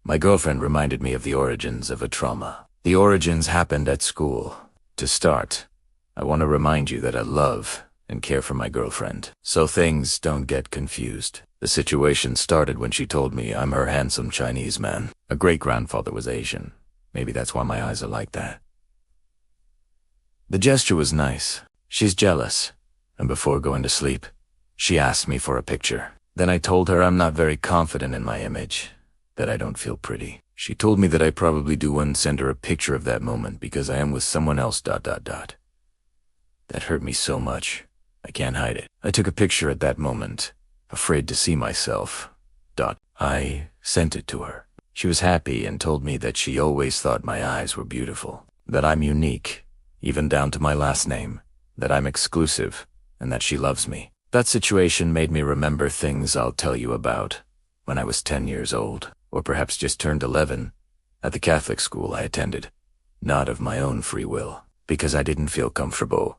My girlfriend reminded me of the origins of a trauma. The origins happened at school. To start, I want to remind you that I love and care for my girlfriend, so things don't get confused. The situation started when she told me I'm her handsome Chinese man. A great-grandfather was Asian. Maybe that's why my eyes are like that. The gesture was nice. She's jealous. And before going to sleep, she asked me for a picture. Then I told her I'm not very confident in my image, that I don't feel pretty. She told me that I probably do and send her a picture of that moment because I am with someone else ... That hurt me so much. I can't hide it. I took a picture at that moment, afraid to see myself. I sent it to her. She was happy and told me that she always thought my eyes were beautiful, that I'm unique, even down to my last name, that I'm exclusive, and that she loves me. That situation made me remember things I'll tell you about when I was 10 years old, or perhaps just turned 11, at the Catholic school I attended. Not of my own free will, because I didn't feel comfortable.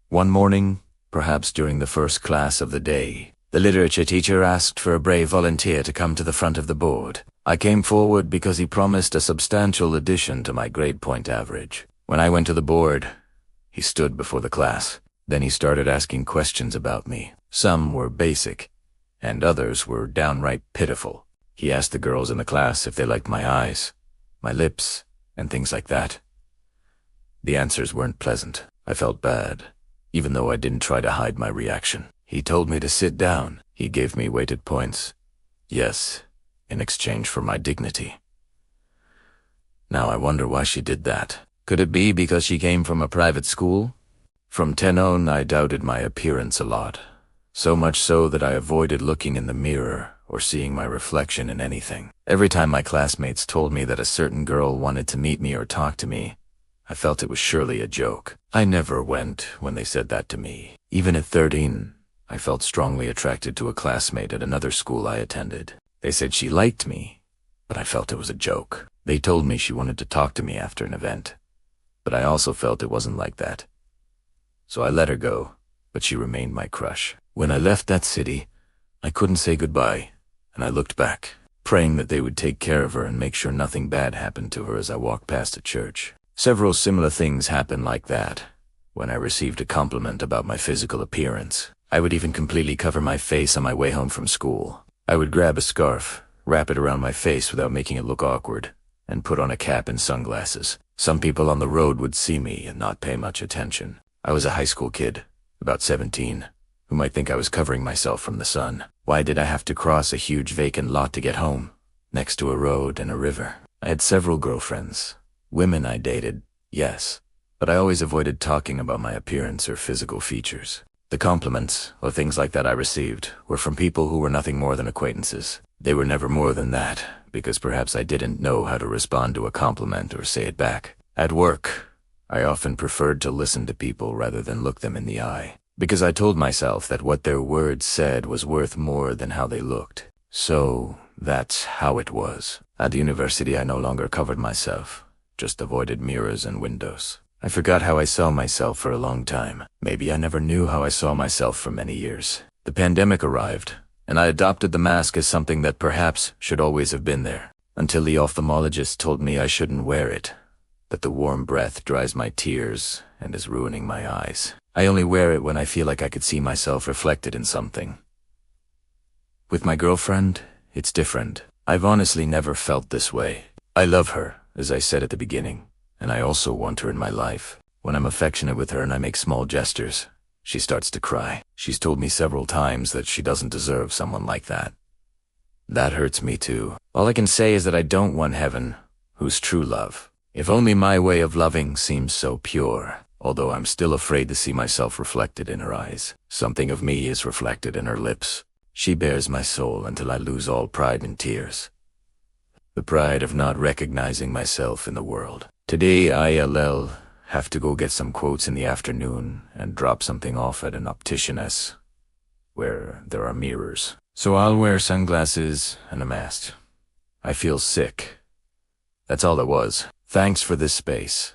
One morning, perhaps during the first class of the day, the literature teacher asked for a brave volunteer to come to the front of the board. I came forward because he promised a substantial addition to my grade point average. When I went to the board, he stood before the class. Then he started asking questions about me. Some were basic, and others were downright pitiful. He asked the girls in the class if they liked my eyes, my lips, and things like that. The answers weren't pleasant. I felt bad, even though I didn't try to hide my reaction. He told me to sit down. He gave me weighted points. Yes, in exchange for my dignity. Now I wonder why she did that. Could it be because she came from a private school? From 10 on, I doubted my appearance a lot. So much so that I avoided looking in the mirror or seeing my reflection in anything. Every time my classmates told me that a certain girl wanted to meet me or talk to me, I felt it was surely a joke. I never went when they said that to me. Even at 13, I felt strongly attracted to a classmate at another school I attended. They said she liked me, but I felt it was a joke. They told me she wanted to talk to me after an event, but I also felt it wasn't like that. So I let her go, but she remained my crush. When I left that city, I couldn't say goodbye, and I looked back, praying that they would take care of her and make sure nothing bad happened to her as I walked past a church. Several similar things happened like that. When I received a compliment about my physical appearance, I would even completely cover my face on my way home from school. I would grab a scarf, wrap it around my face without making it look awkward, and put on a cap and sunglasses. Some people on the road would see me and not pay much attention. I was a high school kid, about 17, who might think I was covering myself from the sun. Why did I have to cross a huge vacant lot to get home, next to a road and a river? I had several girlfriends. Women I dated, yes, but I always avoided talking about my appearance or physical features. The compliments, or things like that I received, were from people who were nothing more than acquaintances. They were never more than that, because perhaps I didn't know how to respond to a compliment or say it back. At work, I often preferred to listen to people rather than look them in the eye, because I told myself that what their words said was worth more than how they looked. So, that's how it was. At the university I no longer covered myself, just avoided mirrors and windows. I forgot how I saw myself for a long time. Maybe I never knew how I saw myself for many years. The pandemic arrived, and I adopted the mask as something that perhaps should always have been there, until the ophthalmologist told me I shouldn't wear it, that the warm breath dries my tears and is ruining my eyes. I only wear it when I feel like I could see myself reflected in something. With my girlfriend, it's different. I've honestly never felt this way. I love her, as I said at the beginning, and I also want her in my life. When I'm affectionate with her and I make small gestures, she starts to cry. She's told me several times that she doesn't deserve someone like that. That hurts me too. All I can say is that I don't want heaven, who's true love. If only my way of loving seems so pure, although I'm still afraid to see myself reflected in her eyes. Something of me is reflected in her lips. She bears my soul until I lose all pride in tears. The pride of not recognizing myself in the world. Today I'll have to go get some quotes in the afternoon and drop something off at an opticianess, where there are mirrors. So I'll wear sunglasses and a mask. I feel sick. That's all it was. Thanks for this space.